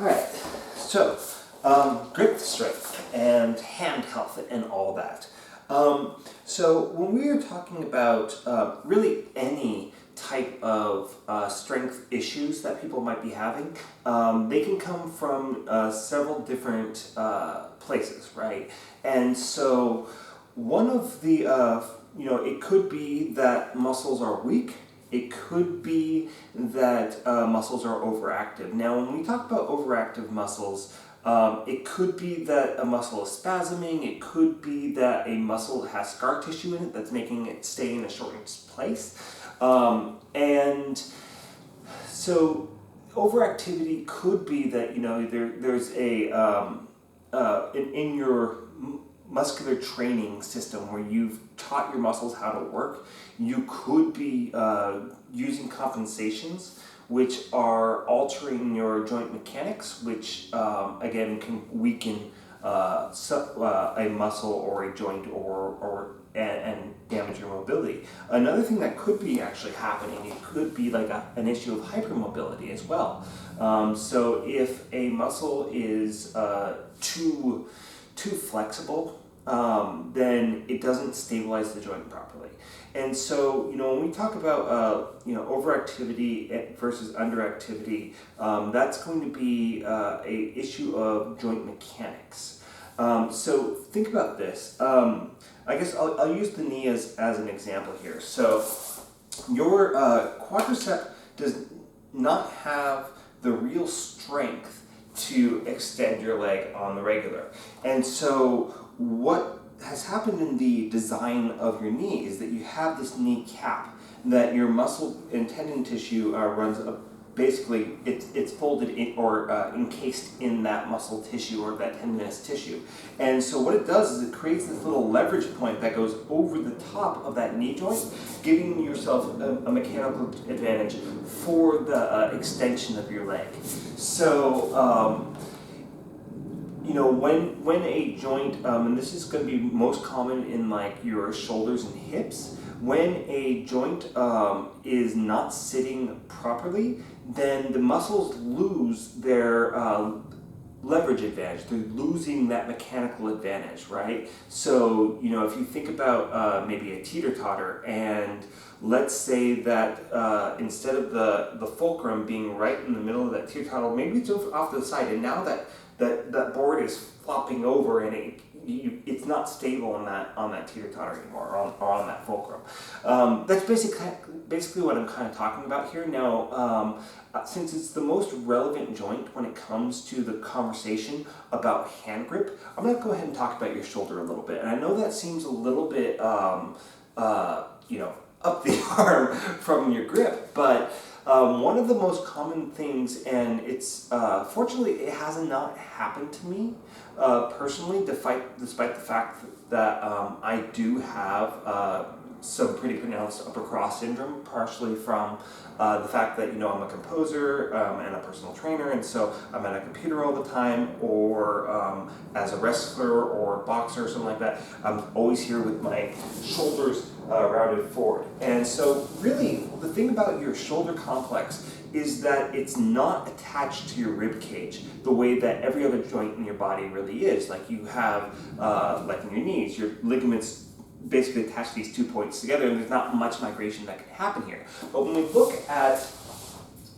All right, so grip strength and hand health and all that. So when we are talking about really any type of strength issues that people might be having, they can come from several different places, right? And so one of the, it could be that muscles are weak. It could be that muscles are overactive. Now, when we talk about overactive muscles, it could be that a muscle is spasming. It could be that a muscle has scar tissue in it that's making it stay in a shortened place. And so overactivity could be that, there's in your muscular training system where you've taught your muscles how to work, you could be using compensations which are altering your joint mechanics, which again can weaken a muscle or a joint and damage your mobility. Another thing that could be actually happening, it could be like an issue of hypermobility as well. So if a muscle is too flexible, then it doesn't stabilize the joint properly. And so, when we talk about, overactivity versus underactivity, that's going to be a issue of joint mechanics. So think about this. I guess I'll use the knee as an example here. So your quadricep does not have the real strength to extend your leg on the regular. And so what has happened in the design of your knee is that you have this knee cap that your muscle and tendon tissue runs up. Basically, it's folded in or encased in that muscle tissue or that tendinous tissue. And so what it does is it creates this little leverage point that goes over the top of that knee joint, giving yourself a mechanical advantage for the extension of your leg. So, when a joint, and this is going to be most common in like your shoulders and hips, when a joint is not sitting properly, then the muscles lose their leverage advantage. They're losing that mechanical advantage, right? So, if you think about maybe a teeter-totter, and let's say that instead of the fulcrum being right in the middle of that teeter-totter, maybe it's off to the side, and now that board is flopping over and it's not stable on that teeter-totter anymore, or on that fulcrum. That's basically what I'm kind of talking about here. Now, since it's the most relevant joint when it comes to the conversation about hand grip, I'm going to go ahead and talk about your shoulder a little bit. And I know that seems a little bit, up the arm from your grip, but one of the most common things, and it's fortunately it has not happened to me personally, despite the fact that I do have some pretty pronounced upper cross syndrome, partially from the fact that I'm a composer and a personal trainer, and so I'm at a computer all the time, or as a wrestler or boxer or something like that, I'm always here with my shoulders rounded forward. And so really the thing about your shoulder complex is that it's not attached to your rib cage the way that every other joint in your body really is. Like you have, like in your knees, your ligaments basically attach these 2 points together, and there's not much migration that can happen here. But when we look at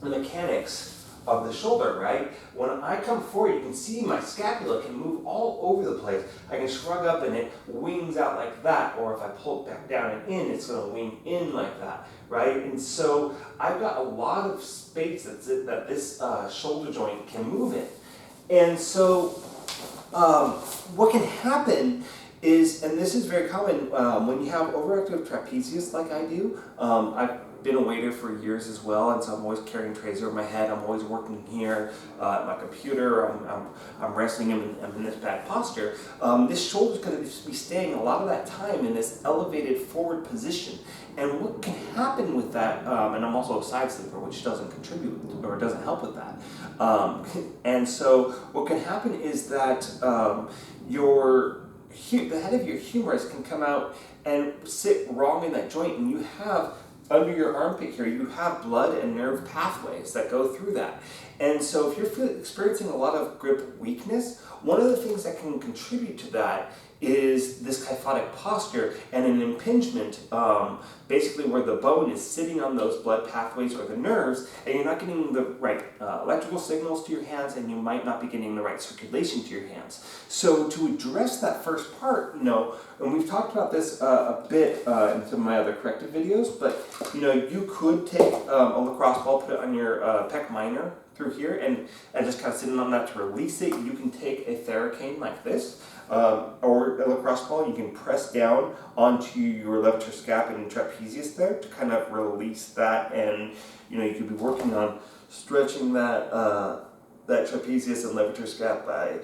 the mechanics of the shoulder, right, when I come forward, you can see my scapula can move all over the place. I can shrug up and it wings out like that, or if I pull it back down and in, it's going to wing in like that, right? And so I've got a lot of space that this shoulder joint can move in. And so what can happen is, and this is very common, when you have overactive trapezius like I do, I've been a waiter for years as well, and so I'm always carrying trays over my head, I'm always working here at my computer, I'm wrestling, I'm in this bad posture. This shoulder's going to be staying a lot of that time in this elevated forward position. And what can happen with that, and I'm also a side sleeper, which doesn't contribute or doesn't help with that. And so what can happen is that the head of your humerus can come out and sit wrong in that joint, and you have, under your armpit here, you have blood and nerve pathways that go through that. And so if you're experiencing a lot of grip weakness, one of the things that can contribute to that is this kyphotic posture and an impingement, basically where the bone is sitting on those blood pathways or the nerves, and you're not getting the right electrical signals to your hands, and you might not be getting the right circulation to your hands. So to address that first part, and we've talked about this a bit in some of my other corrective videos, but you could take a lacrosse ball, put it on your pec minor through here, and just kind of sitting on that to release it. You can take a Theracane like this, or a lacrosse ball. You can press down onto your levator scap and trapezius there to kind of release that, and you could be working on stretching that that trapezius and levator scap by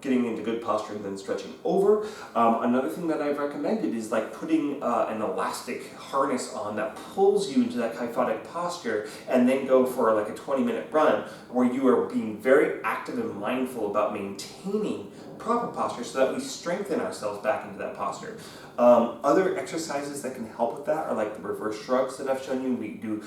getting into good posture and then stretching over. Another thing that I've recommended is like putting an elastic harness on that pulls you into that kyphotic posture, and then go for like a 20-minute run where you are being very active and mindful about maintaining proper posture so that we strengthen ourselves back into that posture. Other exercises that can help with that are like the reverse shrugs that I've shown you. We do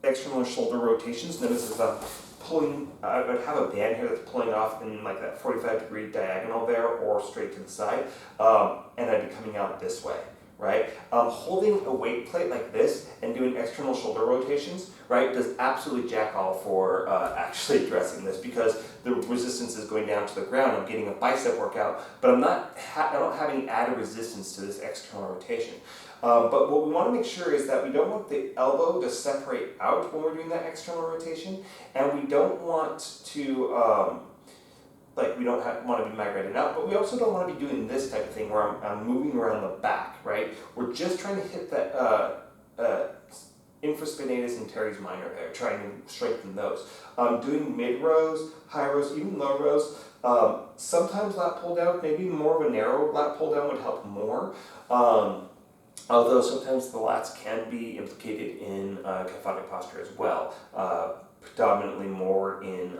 external shoulder rotations. Notice as I'm pulling, I would have a band here that's pulling off in like that 45-degree diagonal there, or straight to the side, and I'd be coming out this way, right? Holding a weight plate like this and doing external shoulder rotations, right, does absolutely jack all for actually addressing this, because the resistance is going down to the ground. I'm getting a bicep workout, but I'm not having added resistance to this external rotation. But what we want to make sure is that we don't want the elbow to separate out when we're doing that external rotation, and we don't want to we don't want to be migrating out, but we also don't want to be doing this type of thing where I'm moving around the back, right? We're just trying to hit that infraspinatus and teres minor there, trying to strengthen those. Doing mid rows, high rows, even low rows. Sometimes lat pull down, maybe more of a narrow lat pull down would help more. Although sometimes the lats can be implicated in kyphotic posture as well, predominantly more in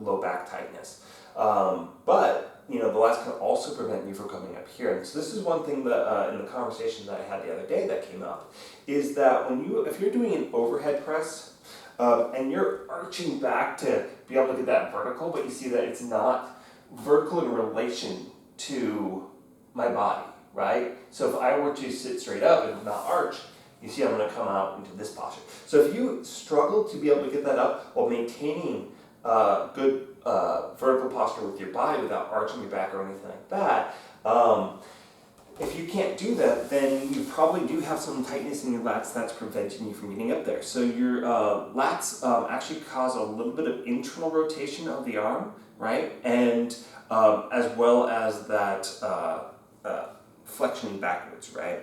low back tightness. But the lats can also prevent you from coming up here. And so this is one thing that in the conversation that I had the other day that came up, is that if you're doing an overhead press and you're arching back to be able to get that vertical, but you see that it's not vertical in relation to my body, right? So if I were to sit straight up and not arch, you see I'm going to come out into this posture. So if you struggle to be able to get that up while maintaining good vertical posture with your body without arching your back or anything like that, if you can't do that, then you probably do have some tightness in your lats that's preventing you from getting up there. So your lats actually cause a little bit of internal rotation of the arm, right? And as well as that flexioning backwards, right?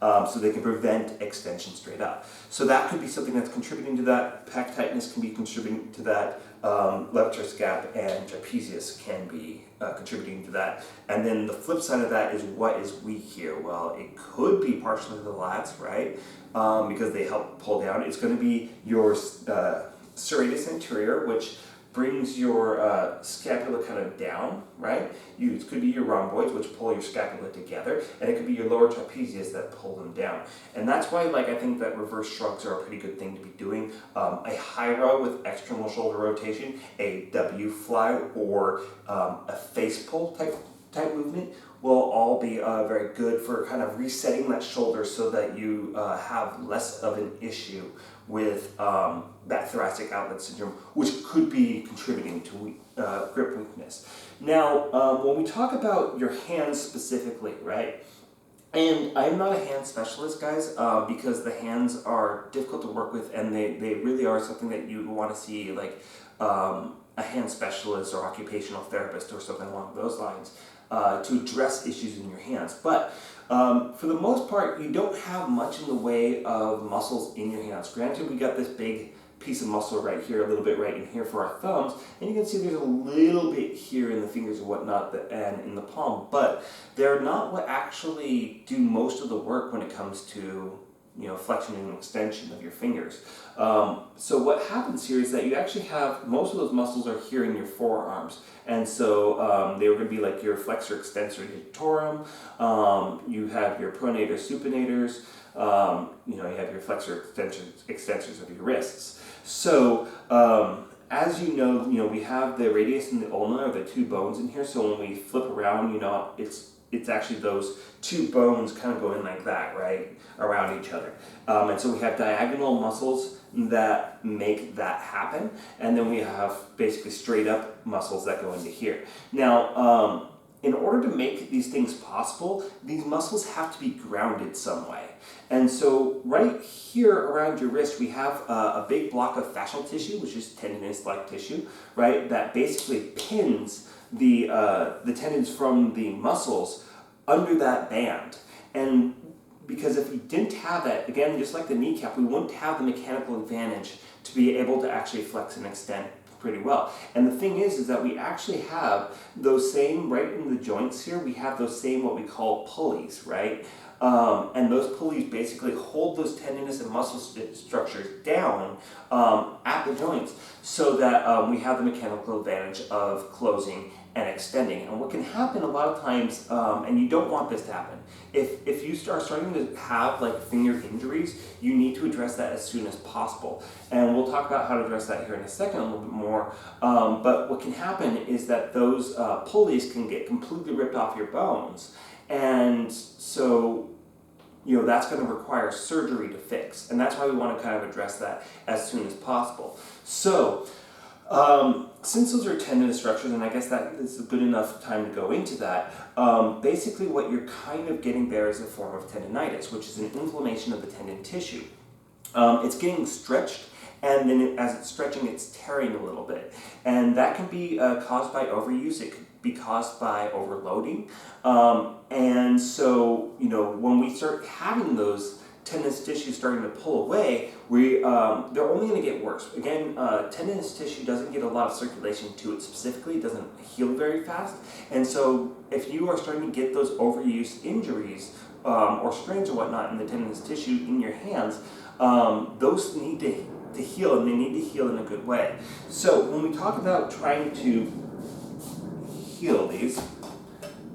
So they can prevent extension straight up. So that could be something that's contributing to that. Pec tightness can be contributing to that. Levator scap and trapezius can be contributing to that. And then the flip side of that is, what is weak here? Well, it could be partially the lats, right? Because they help pull down. It's going to be your serratus anterior, which brings your scapula kind of down, right? It could be your rhomboids, which pull your scapula together, and it could be your lower trapezius that pull them down. And that's why, I think that reverse shrugs are a pretty good thing to be doing. A high row with external shoulder rotation, a W fly, or a face pull type movement will all be very good for kind of resetting that shoulder so that you have less of an issue with that thoracic outlet syndrome, which could be contributing to grip weakness. Now, when we talk about your hands specifically, right, and I'm not a hand specialist, guys, because the hands are difficult to work with, and they really are something that you want to see a hand specialist or occupational therapist or something along those lines to address issues in your hands. But for the most part, you don't have much in the way of muscles in your hands. Granted, we got this big piece of muscle right here, a little bit right in here for our thumbs, and you can see there's a little bit here in the fingers and whatnot, and in the palm, but they're not what actually do most of the work when it comes to flexion and extension of your fingers. So what happens here is that you actually have, most of those muscles are here in your forearms, and so they're going to be like your flexor extensor digitorum, you have your pronator supinators, you have your flexor extensors of your wrists. So, as you know, we have the radius and the ulna, or the two bones in here. So when we flip around, it's actually those two bones kind of going like that, right, around each other. And so we have diagonal muscles that make that happen, and then we have basically straight up muscles that go into here. Now, in order to make these things possible, these muscles have to be grounded some way. And so right here around your wrist, we have a big block of fascial tissue, which is tendinous-like tissue, right, that basically pins the tendons from the muscles under that band. And because if we didn't have that, again, just like the kneecap, we wouldn't have the mechanical advantage to be able to actually flex and extend pretty well. And the thing is that we actually have those same, right in the joints here, we have those same what we call pulleys, right? And those pulleys basically hold those tendinous and muscle structures down at the joints so that we have the mechanical advantage of closing and extending. And what can happen a lot of times, and you don't want this to happen, if you start starting to have like finger injuries, you need to address that as soon as possible. And we'll talk about how to address that here in a second a little bit more. But what can happen is that those pulleys can get completely ripped off your bones. And so, that's going to require surgery to fix. And that's why we want to kind of address that as soon as possible. So, since those are tendinous structures, and I guess that is a good enough time to go into that, basically what you're kind of getting there is a form of tendinitis, which is an inflammation of the tendon tissue. It's getting stretched, and then as it's stretching, it's tearing a little bit. And that can be caused by overuse. It could be caused by overloading. And so, when we start having those tendinous tissue starting to pull away, they're only going to get worse. Again, tendinous tissue doesn't get a lot of circulation to it specifically. It doesn't heal very fast. And so if you are starting to get those overuse injuries or strains or whatnot in the tendinous tissue in your hands, those need to heal, and they need to heal in a good way. So when we talk about trying to heal these,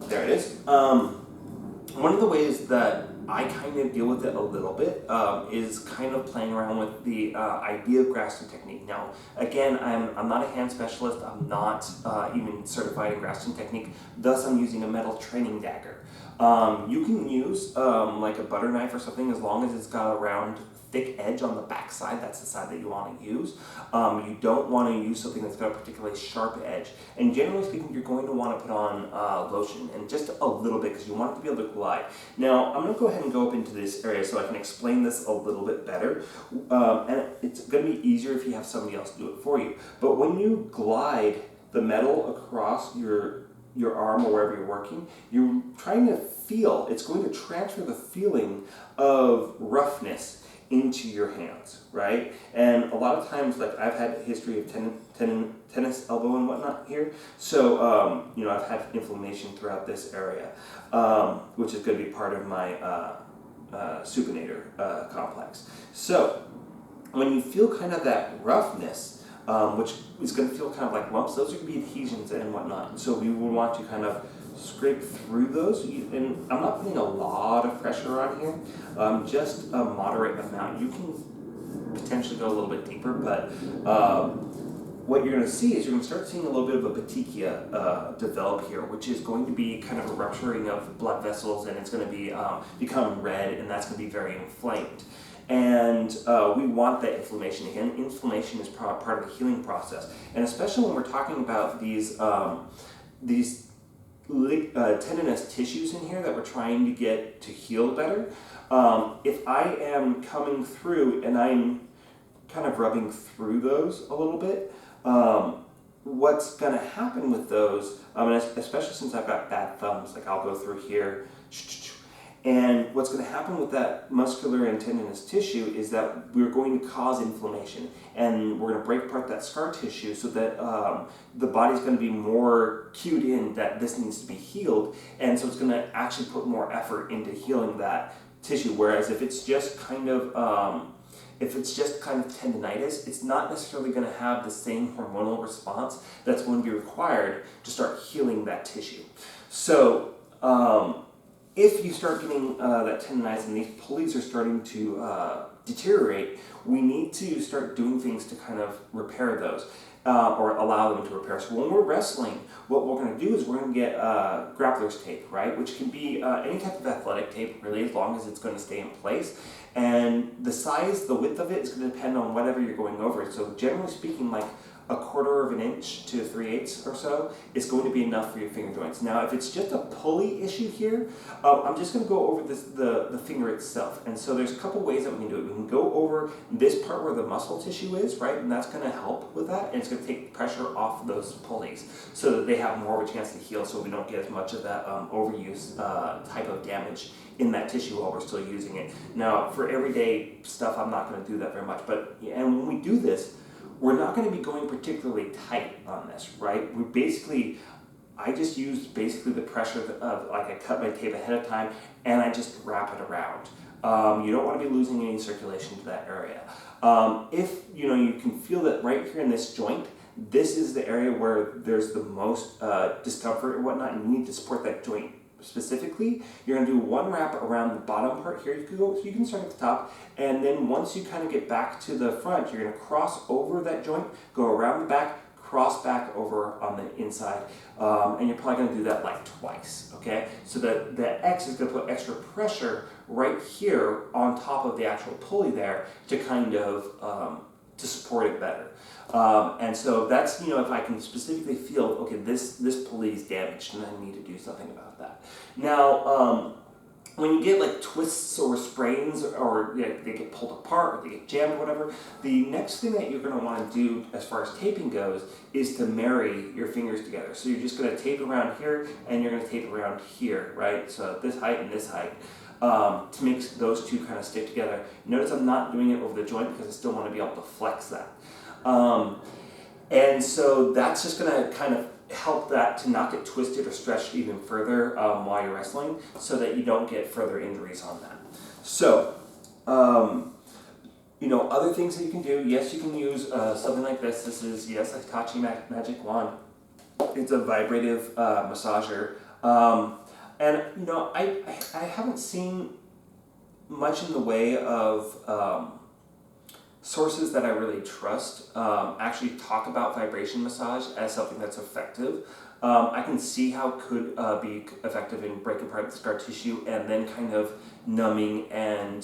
there it is. One of the ways that I kind of deal with it a little bit is kind of playing around with the idea of Graston technique. Now, again, I'm not a hand specialist. I'm not even certified in Graston technique. Thus, I'm using a metal training dagger. You can use like a butter knife or something as long as it's got a round, thick edge on the back side. That's the side that you want to use. You don't want to use something that's got a particularly sharp edge. And generally speaking, you're going to want to put on lotion, and just a little bit, because you want it to be able to glide. Now, I'm going to go ahead and go up into this area so I can explain this a little bit better. And it's going to be easier if you have somebody else do it for you. But when you glide the metal across your arm or wherever you're working, you're trying to feel, it's going to transfer the feeling of roughness into your hands, right? And a lot of times, like, I've had a history of tennis elbow and whatnot here, so I've had inflammation throughout this area, which is going to be part of my supinator complex. So when you feel kind of that roughness, which is going to feel kind of like lumps, those are going to be adhesions and whatnot. So we would want to kind of scrape through those, and I'm not putting a lot of pressure on here, just a moderate amount. You can potentially go a little bit deeper, but what you're going to see is you're going to start seeing a little bit of a petechia develop here, which is going to be kind of a rupturing of blood vessels, and it's going to be become red, and that's going to be very inflamed. And we want that inflammation. Again, inflammation is part of the healing process, and especially when we're talking about these tendinous tissues in here that we're trying to get to heal better. If I am coming through and I'm kind of rubbing through those a little bit, what's going to happen with those, especially since I've got bad thumbs, like I'll go through here, and what's going to happen with that muscular and tendinous tissue is that we're going to cause inflammation, and we're going to break apart that scar tissue so that the body's going to be more cued in that this needs to be healed, and so it's going to actually put more effort into healing that tissue. Whereas if it's just kind of tendinitis, it's not necessarily going to have the same hormonal response that's going to be required to start healing that tissue. So if you start getting that tendinitis and these pulleys are starting to deteriorate, we need to start doing things to kind of repair those. Or allow them to repair. So when we're wrestling, what we're going to do is we're going to get Grappler's tape, right? Which can be any type of athletic tape, really, as long as it's going to stay in place. And the size, the width of it is going to depend on whatever you're going over. So generally speaking, like 1/4 of an inch to 3/8 or so is going to be enough for your finger joints. Now, if it's just a pulley issue here, I'm just going to go over the finger itself. And so there's a couple ways that we can do it. We can go over this part where the muscle tissue is, right? And that's going to help with that. And it's going to take pressure off those pulleys so that they have more of a chance to heal, so we don't get as much of that overuse type of damage in that tissue while we're still using it. Now, for everyday stuff, I'm not going to do that very much. And when we do this, we're not going to be going particularly tight on this, right? I just used basically the pressure of, like, I cut my tape ahead of time and I just wrap it around. You don't want to be losing any circulation to that area. If you can feel that right here in this joint, this is the area where there's the most discomfort and whatnot, and you need to support that joint specifically. You're going to do one wrap around the bottom part here. You can start at the top, and then once you kind of get back to the front, you're going to cross over that joint, go around the back, cross back over on the inside, and you're probably going to do that like twice, okay? So that the X is going to put extra pressure right here on top of the actual pulley there to kind of to support it better. And so that's, if I can specifically feel, okay, this pulley is damaged and I need to do something about that. Now, when you get like twists or sprains, or they get pulled apart or they get jammed or whatever, the next thing that you're going to want to do as far as taping goes is to marry your fingers together. So you're just going to tape around here and you're going to tape around here, right? So this height and this height. To make those two kind of stick together. Notice I'm not doing it over the joint because I still want to be able to flex that. And so that's just going to kind of help that to not get twisted or stretched even further while you're wrestling, so that you don't get further injuries on that. So, other things that you can do, yes, you can use something like this. This is, yes, a Hitachi Magic Wand. It's a vibrative massager. And, I haven't seen much in the way of sources that I really trust actually talk about vibration massage as something that's effective. I can see how it could be effective in breaking apart the scar tissue and then kind of numbing and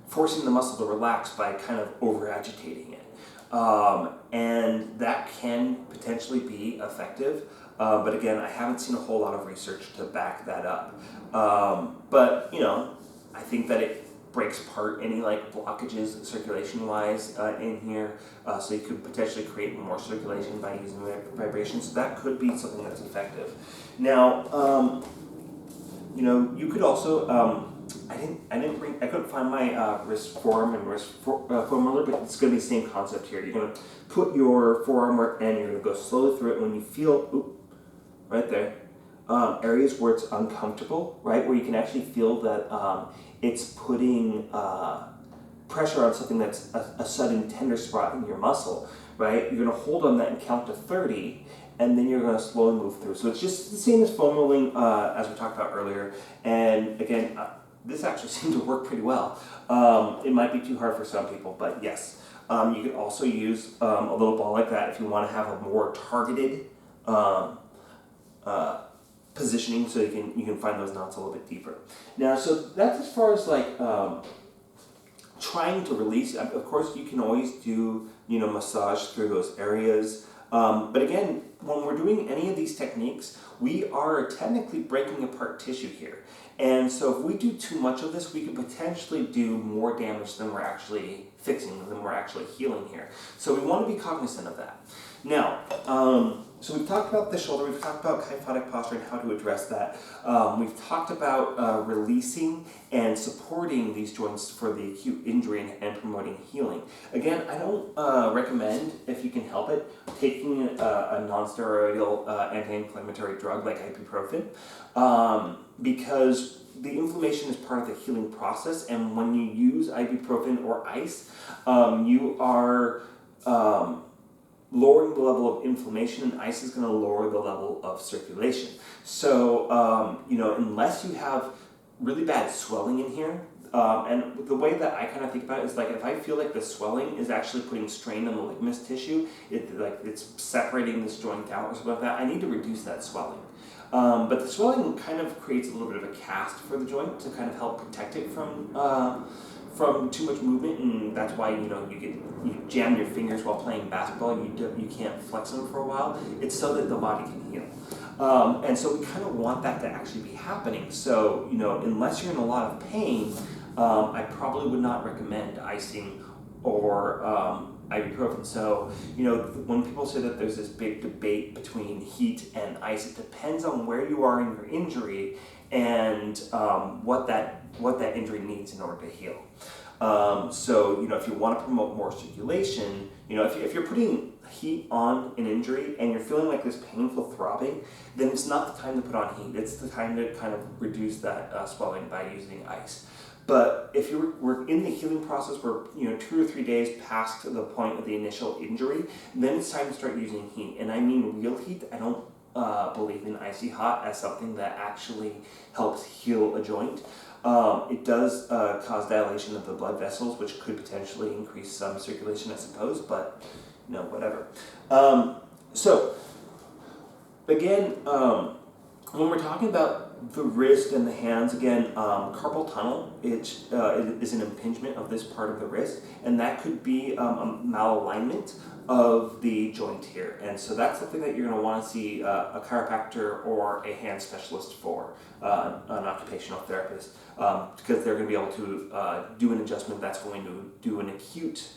forcing the muscle to relax by kind of over-agitating it. And that can potentially be effective. But again, I haven't seen a whole lot of research to back that up. But I think that it breaks apart any like blockages circulation-wise in here, so you could potentially create more circulation by using vibration. So that could be something that's effective. Now, you could also I couldn't find my wrist forearm and wrist foam roller, but it's going to be the same concept here. You're going to put your forearm and you're going to go slowly through it. When you feel, right there, areas where it's uncomfortable, right, where you can actually feel that it's putting pressure on something that's a sudden tender spot in your muscle, right? You're going to hold on that and count to 30, and then you're going to slowly move through. So it's just the same as foam rolling as we talked about earlier. And again, this actually seemed to work pretty well. It might be too hard for some people, but yes. You can also use a little ball like that if you want to have a more targeted positioning, so you can find those knots a little bit deeper. Now, so that's as far as like trying to release. Of course, you can always do massage through those areas. But again, when we're doing any of these techniques, we are technically breaking apart tissue here. And so if we do too much of this, we could potentially do more damage than we're actually fixing, than we're actually healing here. So we want to be cognizant of that. Now, so we've talked about the shoulder, we've talked about kyphotic posture and how to address that. We've talked about releasing and supporting these joints for the acute injury and promoting healing. Again, I don't recommend, if you can help it, taking a non-steroidal anti-inflammatory drug like ibuprofen, because the inflammation is part of the healing process, and when you use ibuprofen or ice, you are lowering the level of inflammation, and ice is going to lower the level of circulation. So, unless you have really bad swelling in here, And the way that I kind of think about it is like if I feel like the swelling is actually putting strain on the ligaments tissue, it's separating this joint out or something like that, I need to reduce that swelling. But the swelling kind of creates a little bit of a cast for the joint to kind of help protect it from too much movement, and that's why you jam your fingers while playing basketball. You can't flex them for a while. It's so that the body can heal. And so we kind of want that to actually be happening. So, unless you're in a lot of pain, I probably would not recommend icing or ibuprofen. So, when people say that there's this big debate between heat and ice, it depends on where you are in your injury and what that injury needs in order to heal. So, if you want to promote more circulation, if you're putting heat on an injury and you're feeling like this painful throbbing, then it's not the time to put on heat. It's the time to kind of reduce that swelling by using ice. But if we're in the healing process, we're 2 or 3 days past the point of the initial injury, then it's time to start using heat. And I mean real heat. I don't believe in icy hot as something that actually helps heal a joint. It does cause dilation of the blood vessels, which could potentially increase some circulation, I suppose, but whatever. So, again, when we're talking about the wrist and the hands, again, carpal tunnel, it is an impingement of this part of the wrist, and that could be a malalignment of the joint here. And so that's something that you're going to want to see a chiropractor or a hand specialist for, an occupational therapist, because they're going to be able to do an adjustment that's going to do an acute,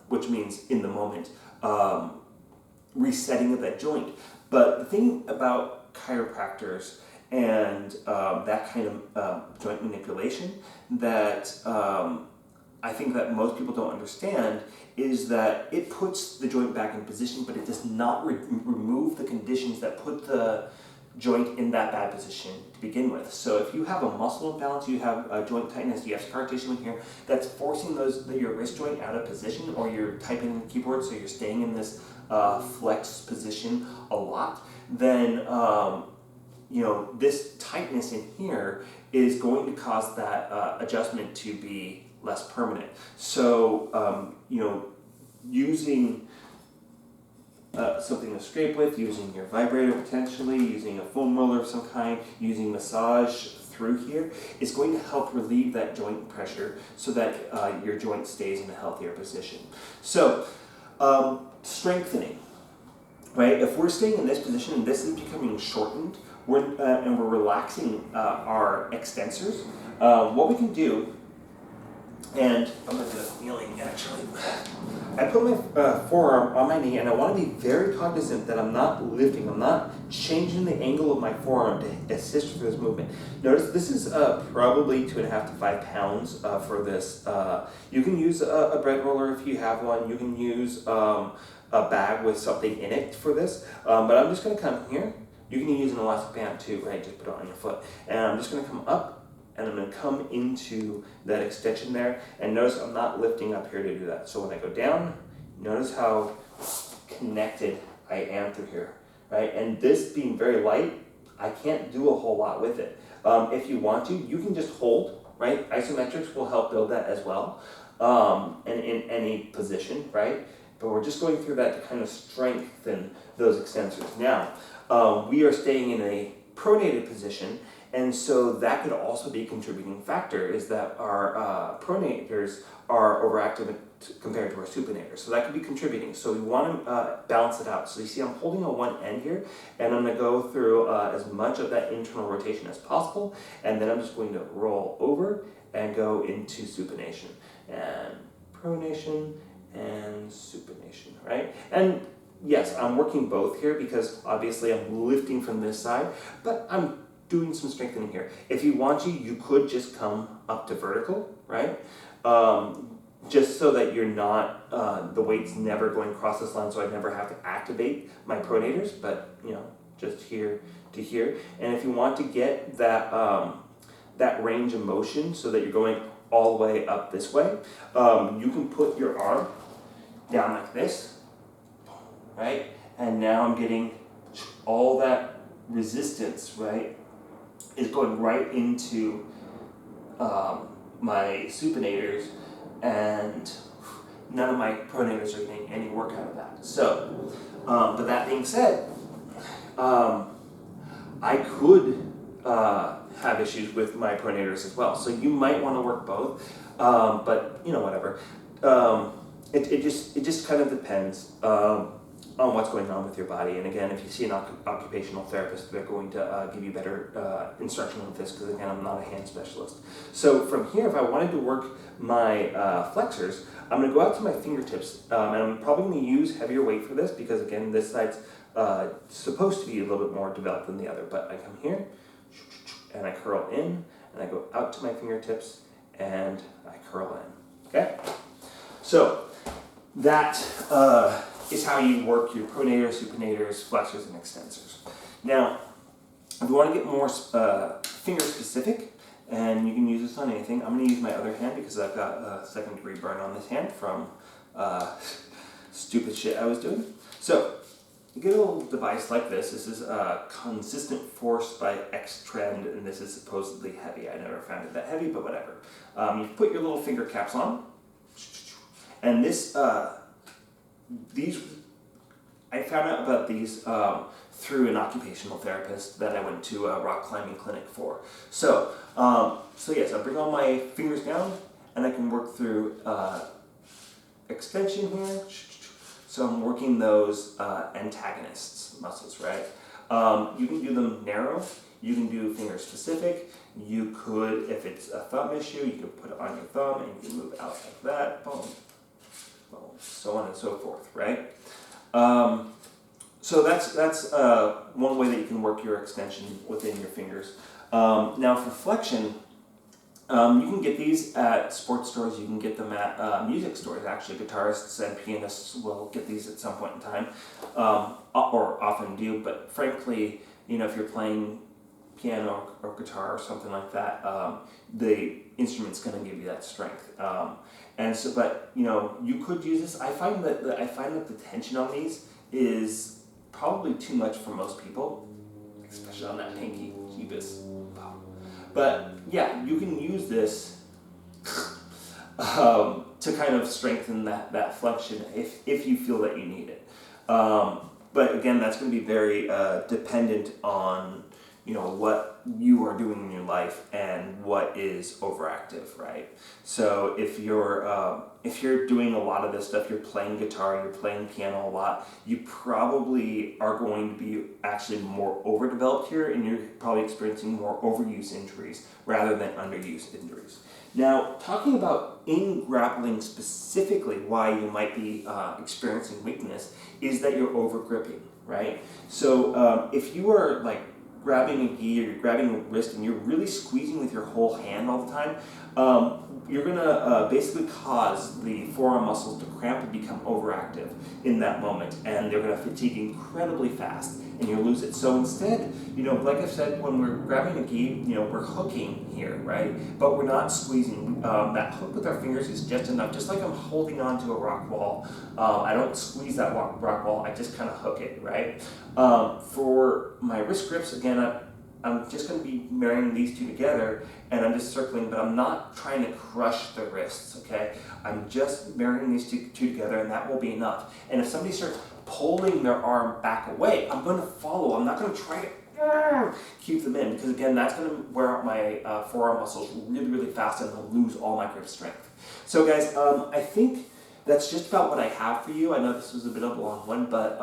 which means in the moment, resetting of that joint. But the thing about chiropractors and that kind of joint manipulation that I think that most people don't understand is that it puts the joint back in position, but it does not remove the conditions that put the joint in that bad position to begin with. So if you have a muscle imbalance, you have a joint tightness, you have scar tissue in here that's forcing your wrist joint out of position, or you're typing in the keyboard so you're staying in this flex position a lot, then this tightness in here is going to cause that adjustment to be less permanent. So using something to scrape with, using your vibrator potentially, using a foam roller of some kind, using massage through here is going to help relieve that joint pressure so that your joint stays in a healthier position. So strengthening, right? If we're staying in this position and this is becoming shortened, and we're relaxing our extensors, what we can do, and I'm going to do a kneeling actually. I put my forearm on my knee, and I want to be very cognizant that I'm not lifting, I'm not changing the angle of my forearm to assist with this movement. Notice this is probably 2.5 to 5 pounds for this. You can use a bread roller if you have one. You can use a bag with something in it for this, but I'm just going to come here. You can use an elastic band too, right? Just put it on your foot. And I'm just going to come up, and I'm going to come into that extension there. And notice I'm not lifting up here to do that. So when I go down, notice how connected I am through here, right? And this being very light, I can't do a whole lot with it. If you want to, you can just hold, right? Isometrics will help build that as well, and in any position, right? But we're just going through that to kind of strengthen those extensors. Now, we are staying in a pronated position, and so that could also be a contributing factor, is that our pronators are overactive compared to our supinators. So that could be contributing. So we want to balance it out. So you see I'm holding on one end here, and I'm going to go through as much of that internal rotation as possible, and then I'm just going to roll over and go into supination. And pronation and supination, right? And yes, I'm working both here because obviously I'm lifting from this side, but I'm doing some strengthening here. If you want to, you could just come up to vertical, right? Just so that you're not, the weight's never going across this line, so I never have to activate my pronators, but just here to here. And if you want to get that, that range of motion so that you're going all the way up this way, you can put your arm down like this, right? And now I'm getting all that resistance, right, is going right into my supinators, and none of my pronators are getting any work out of that. So, but that being said, I could have issues with my pronators as well. So you might want to work both, but you know, whatever. It just kind of depends on what's going on with your body. And again, if you see an occupational therapist, they're going to give you better instruction with this, because again, I'm not a hand specialist. So from here, if I wanted to work my flexors, I'm going to go out to my fingertips, and I'm probably going to use heavier weight for this, because again, this side's supposed to be a little bit more developed than the other. But I come here, and I curl in, and I go out to my fingertips, and I curl in. Okay? So that is how you work your pronators, supinators, flexors, and extensors. Now, if you want to get more finger specific, and you can use this on anything, I'm going to use my other hand because I've got a second-degree burn on this hand from stupid shit I was doing. So, you get a little device like this. This is Consistent Force by X Trend, and this is supposedly heavy. I never found it that heavy, but whatever. You put your little finger caps on, and this, I found out about these through an occupational therapist that I went to a rock climbing clinic for. So yes, I bring all my fingers down, and I can work through extension here. So I'm working those antagonists muscles, right? You can do them narrow, you can do finger specific, you could, if it's a thumb issue, you can put it on your thumb and you can move out like that, boom, boom, so on and so forth, right? So that's one way that you can work your extension within your fingers. Now for flexion, you can get these at sports stores, you can get them at music stores. Actually, guitarists and pianists will get these at some point in time, or often do, but frankly, you know, if you're playing piano or guitar or something like that, the instrument's going to give you that strength. And so, but you know, you could use this. I find that the tension on these is probably too much for most people, especially on that pinky. Jeebus. But yeah, you can use this to kind of strengthen that flexion if you feel that you need it. But again, that's going to be very dependent on, you know, what you are doing in your life and what is overactive, right? So if you're doing a lot of this stuff, you're playing guitar, you're playing piano a lot, you probably are going to be actually more overdeveloped here, and you're probably experiencing more overuse injuries rather than underuse injuries. Now, talking about in grappling specifically, why you might be experiencing weakness is that you're over gripping, right? So if you are like grabbing a gi or you're grabbing a wrist and you're really squeezing with your whole hand all the time, you're going to basically cause the forearm muscles to cramp and become overactive in that moment, and they're going to fatigue incredibly fast and you'll lose it. So instead, you know, like I've said, when we're grabbing a gi, you know, we're hooking here, right? But we're not squeezing. That hook with our fingers is just enough, just like I'm holding onto a rock wall. I don't squeeze that rock wall, I just kind of hook it, right? For my wrist grips, again, I'm just going to be marrying these two together, and I'm just circling, but I'm not trying to crush the wrists, okay? I'm just marrying these two together, and that will be enough. And if somebody starts pulling their arm back away, I'm going to follow. I'm not going to try to keep them in, because again, that's going to wear out my forearm muscles really, really fast, and I'll lose all my grip strength. So guys, I think that's just about what I have for you. I know this was a bit of a long one, but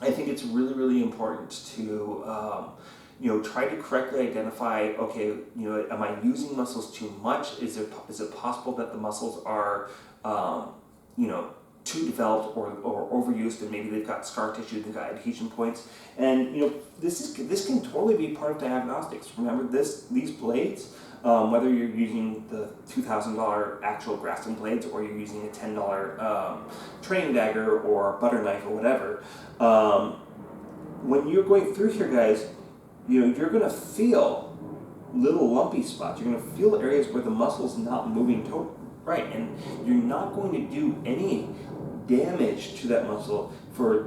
I think it's really, really important to you know, try to correctly identify, okay, you know, am I using muscles too much? Is it possible that the muscles are, you know, too developed or overused, and maybe they've got scar tissue, they've got adhesion points, and you know, this can totally be part of diagnostics. Remember, these blades, whether you're using the $2,000 actual grasping blades or you're using a $10 training dagger or butter knife or whatever, when you're going through here, guys, you know, you're going to feel little lumpy spots. You're going to feel areas where the muscle's not moving right, and you're not going to do any damage to that muscle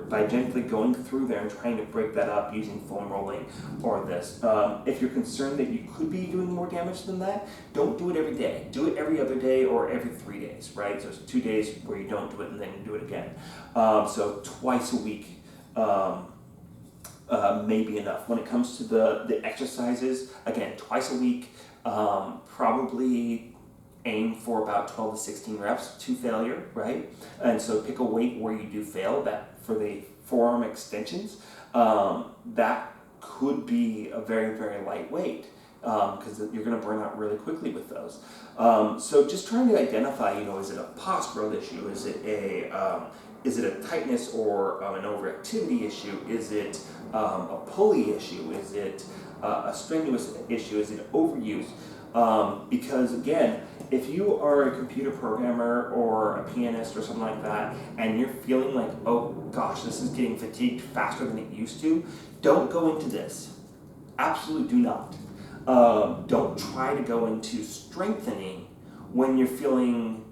by gently going through there and trying to break that up using foam rolling or this. If you're concerned that you could be doing more damage than that, don't do it every day. Do it every other day or every 3 days, right? So it's 2 days where you don't do it and then you do it again. So twice a week may be enough. When it comes to the exercises, again, twice a week, probably aim for about 12 to 16 reps to failure, right? And so pick a weight where you do fail. That for the forearm extensions, that could be a very, very light weight because you're going to burn out really quickly with those. So just trying to identify, is it a postural issue? Is it a tightness or an overactivity issue? Is it a pulley issue? Is it a strenuous issue? Is it overuse? Because again, if you are a computer programmer or a pianist or something like that, and you're feeling like, oh gosh, this is getting fatigued faster than it used to, don't go into this. Absolutely do not. Don't try to go into strengthening when you're feeling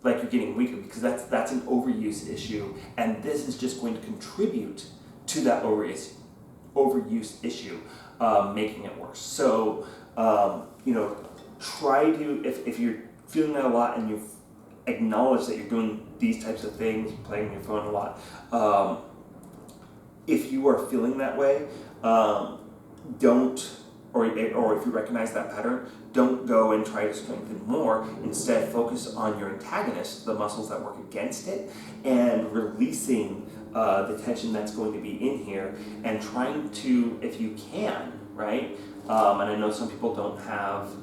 like you're getting weaker, because that's an overuse issue, and this is just going to contribute to that overuse issue, making it worse. So, try to, if you're feeling that a lot and you've acknowledged that you're doing these types of things, playing on your phone a lot, if you are feeling that way, don't, or if you recognize that pattern, don't go and try to strengthen more. Instead, focus on your antagonist, the muscles that work against it, and releasing the tension that's going to be in here, and trying to, if you can, right? And I know some people don't have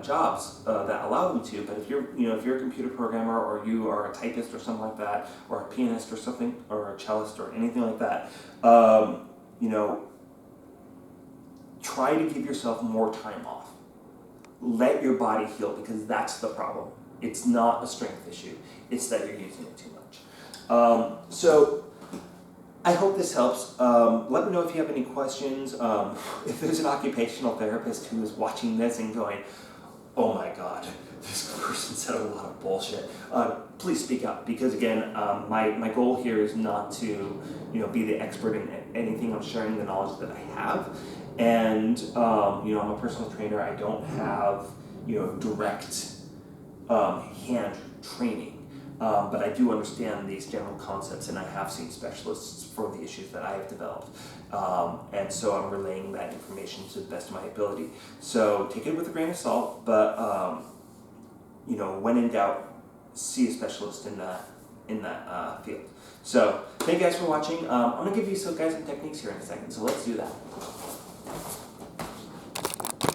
jobs that allow them to, but if you're a computer programmer or you are a typist or something like that, or a pianist or something, or a cellist or anything like that, try to give yourself more time off. Let your body heal, because that's the problem. It's not a strength issue. It's that you're using it too much. So I hope this helps. Let me know if you have any questions. If there's an occupational therapist who is watching this and going, oh my God, this person said a lot of bullshit, please speak up, because again, my goal here is not to be the expert in anything. I'm sharing the knowledge that I have, and I'm a personal trainer. I don't have direct hand training. But I do understand these general concepts, and I have seen specialists for the issues that I have developed. And so I'm relaying that information to the best of my ability. So take it with a grain of salt, but when in doubt, see a specialist in that field. So thank you guys for watching. I'm going to give you some guys some techniques here in a second, so let's do that.